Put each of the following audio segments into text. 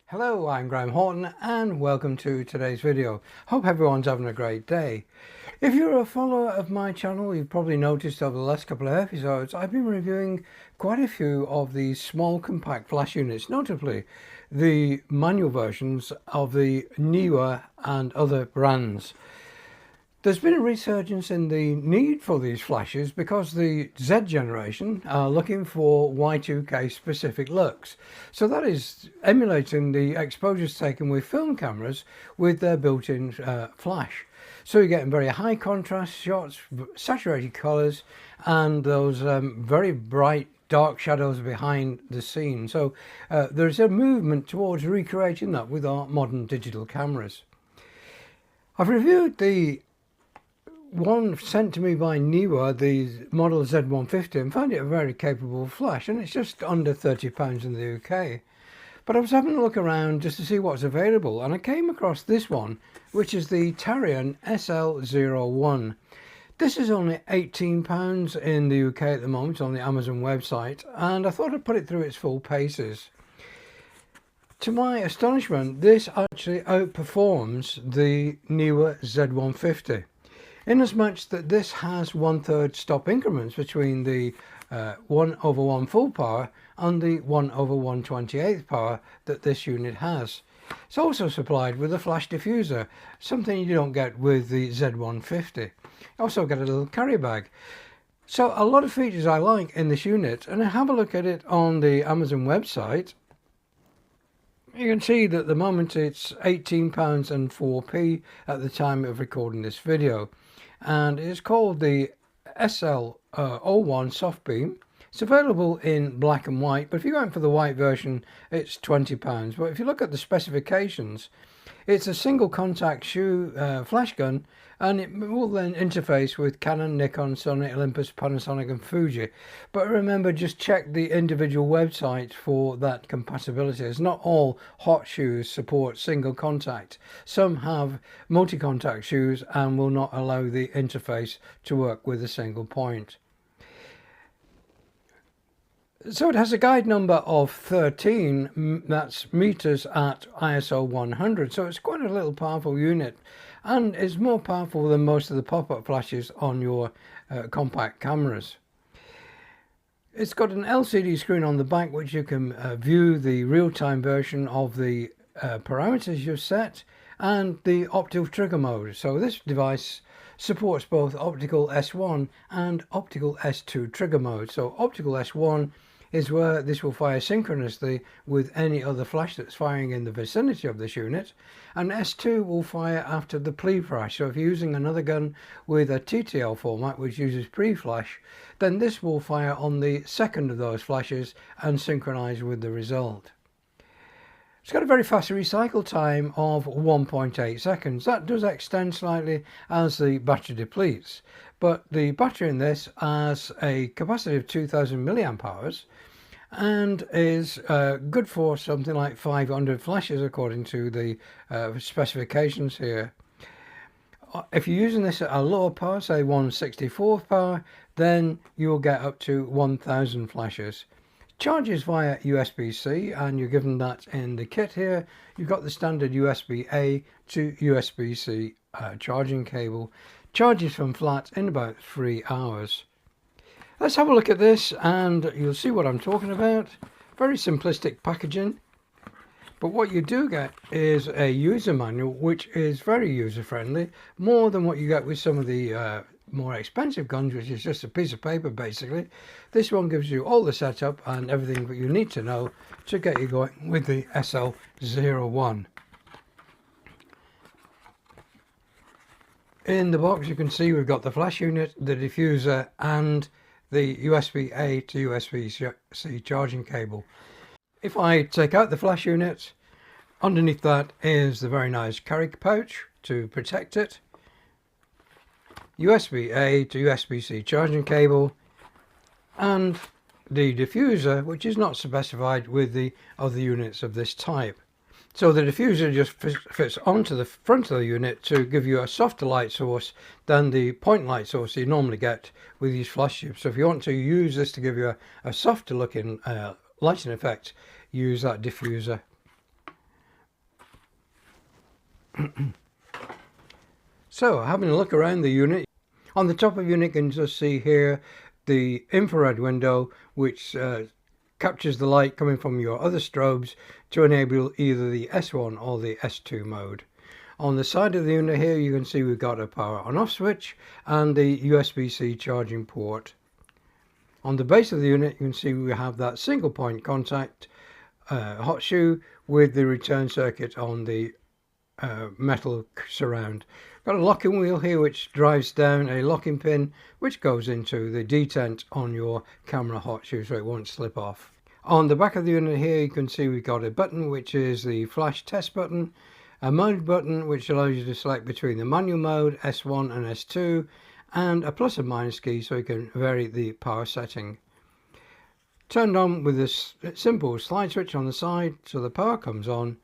Hello, I'm Graham Horton and welcome to today's video. Hope everyone's having a great day. If you're a follower of my channel, you've probably noticed over the last couple of episodes I've been reviewing quite a few of these small compact flash units, notably the manual versions of the newer and other brands. There's been a resurgence in the need for these flashes because the Z generation are looking for Y2K specific looks. So that is emulating the exposures taken with film cameras with their built-in flash. So you're getting very high contrast shots, saturated colours, and those very bright dark shadows behind the scene. So there's a movement towards recreating that with our modern digital cameras. I've reviewed the one sent to me by Neewer, the model Z150, and found it a very capable flash, and it's just under £30 in the UK. But I was having a look around just to see what's available, and I came across this one, which is the Tarrion SL01. This is only £18 in the UK at the moment on the Amazon website, and I thought I'd put it through its full paces. To my astonishment, this actually outperforms the Neewer Z150. Inasmuch that this has 1/3 stop increments between the 1/1 full power and the 1/128th power that this unit has. It's also supplied with a flash diffuser, something you don't get with the Z150. You also get a little carry bag. So a lot of features I like in this unit, and I have a look at it on the Amazon website. You can see that at the moment it's £18 and 4p at the time of recording this video, and it's called the SL01 soft beam. It's available in black and white, but if you're going for the white version it's £20. But if you look at the specifications, it's a single contact shoe flash gun, and it will then interface with Canon, Nikon, Sony, Olympus, Panasonic and Fuji. But remember, just check the individual website for that compatibility, as not all hot shoes support single contact. Some have multi-contact shoes and will not allow the interface to work with a single point. So it has a guide number of 13, that's meters at ISO 100, so it's quite a little powerful unit, and is more powerful than most of the pop-up flashes on your compact cameras. It's got an LCD screen on the back which you can view the real-time version of the parameters you've set and the optical trigger mode. So this device supports both optical S1 and optical S2 trigger mode. So optical S1 is where this will fire synchronously with any other flash that's firing in the vicinity of this unit, and S2 will fire after the pre-flash. So if you're using another gun with a TTL format which uses pre-flash, then this will fire on the second of those flashes and synchronize with the result. It's got a very fast recycle time of 1.8 seconds. That does extend slightly as the battery depletes, but the battery in this has a capacity of 2000 milliamp hours and is good for something like 500 flashes according to the specifications here. If you're using this at a lower power, say 1/64th power, then you'll get up to 1000 flashes. Charges via USB-C, and you're given that in the kit here. You've got the standard USB-A to USB-C charging cable. Charges from flat in about 3 hours. Let's have a look at this and you'll see what I'm talking about. Very simplistic packaging, but what you do get is a user manual which is very user-friendly, more than what you get with some of the more expensive guns, which is just a piece of paper basically. This one gives you all the setup and everything that you need to know to get you going with the SL01. In the box you can see we've got the flash unit, the diffuser and the USB-A to USB-C charging cable. If I take out the flash unit, underneath that is the very nice carry pouch to protect it, USB-A to USB-C charging cable, and the diffuser, which is not specified with the other units of this type. So the diffuser just fits onto the front of the unit to give you a softer light source than the point light source you normally get with these flash tubes. So if you want to use this to give you a softer looking lighting effect, use that diffuser. So having a look around the unit, on the top of the unit you can just see here the infrared window, which captures the light coming from your other strobes to enable either the S1 or the S2 mode. On the side of the unit here you can see we've got a power on off switch and the USB-C charging port. On the base of the unit you can see we have that single point contact hot shoe with the return circuit on the metal surround. Got a locking wheel here which drives down a locking pin which goes into the detent on your camera hot shoe so it won't slip off. On the back of the unit here you can see we've got a button which is the flash test button, a mode button which allows you to select between the manual mode, S1 and S2, and a plus and minus key so you can vary the power setting. Turned on with this simple slide switch on the side so the power comes on,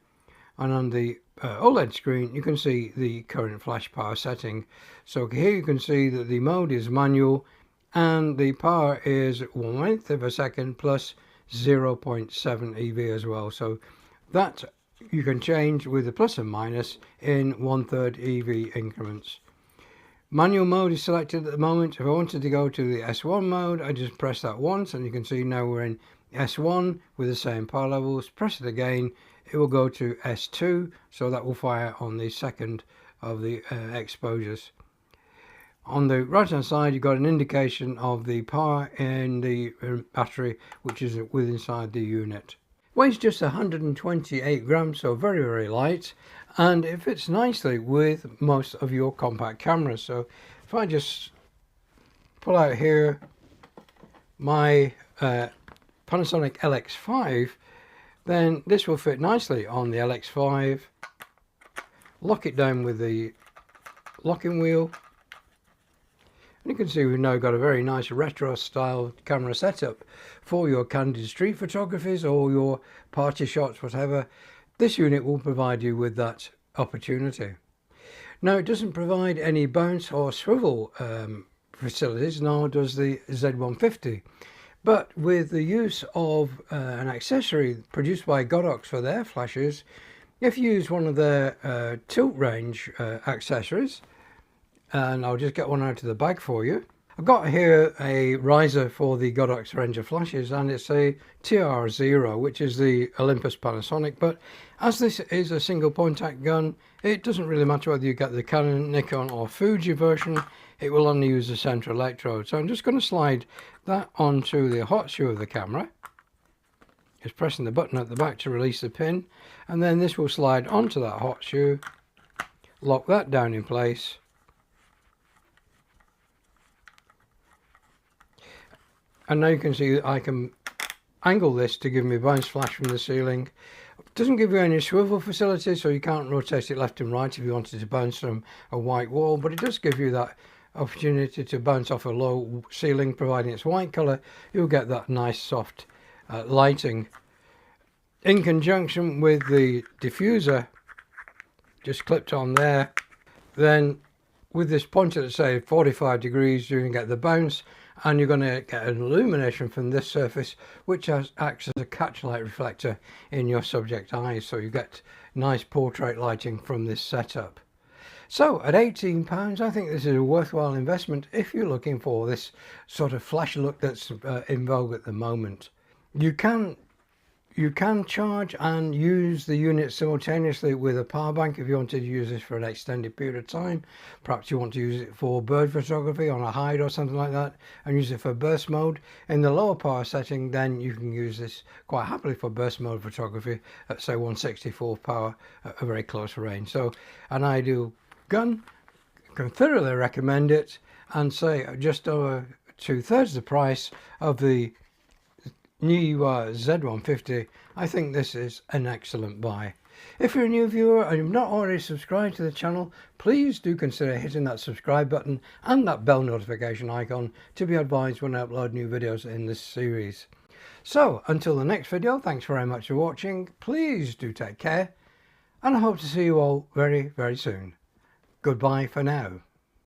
and on the OLED screen you can see the current flash power setting. So here you can see that the mode is manual and the power is 1/10 of a second plus 0.7 EV as well, so that you can change with the plus and minus in 1/3 EV increments. Manual mode is selected at the moment. If I wanted to go to the S1 mode, I just press that once and you can see now we're in S1 with the same power levels. Press it again, it will go to S2, so that will fire on the second of the exposures. On the right hand side you've got an indication of the power in the battery which is within inside the unit. Weighs just 128 grams, so very, very light, and it fits nicely with most of your compact cameras. So if I just pull out here my Panasonic LX5, then this will fit nicely on the LX5. Lock it down with the locking wheel. And you can see we've now got a very nice retro style camera setup for your candid street photographies or your party shots, whatever. This unit will provide you with that opportunity. Now it doesn't provide any bounce or swivel facilities, nor does the Z150. But with the use of an accessory produced by Godox for their flashes, if you use one of their tilt range accessories, and I'll just get one out of the bag for you. I've got here a riser for the Godox range of flashes, and it's a TR0, which is the Olympus Panasonic, but as this is a single point gun, it doesn't really matter whether you get the Canon, Nikon or Fuji version, it will only use the central electrode. So I'm just going to slide that onto the hot shoe of the camera. Just pressing the button at the back to release the pin, and then this will slide onto that hot shoe, lock that down in place. And now you can see that I can angle this to give me bounce flash from the ceiling. It doesn't give you any swivel facility, so you can't rotate it left and right if you wanted to bounce from a white wall, but it does give you that opportunity to bounce off a low ceiling. Providing it's white colour, you'll get that nice soft lighting. In conjunction with the diffuser just clipped on there, then with this pointer at say 45 degrees you can get the bounce, and you're going to get an illumination from this surface which acts as a catch light reflector in your subject eyes, so you get nice portrait lighting from this setup. So at £18 I think this is a worthwhile investment if you're looking for this sort of flash look that's in vogue at the moment. You can charge and use the unit simultaneously with a power bank if you wanted to use this for an extended period of time. Perhaps you want to use it for bird photography on a hide or something like that and use it for burst mode. In the lower power setting, then you can use this quite happily for burst mode photography at say 1/64 power at a very close range. So an ideal gun, can thoroughly recommend it, and say just over 2/3 the price of the new Z150, I think this is an excellent buy. If you're a new viewer and you've not already subscribed to the channel, please do consider hitting that subscribe button and that bell notification icon to be advised when I upload new videos in this series. So until the next video, thanks very much for watching, please do take care, and I hope to see you all very, very soon. Goodbye for now.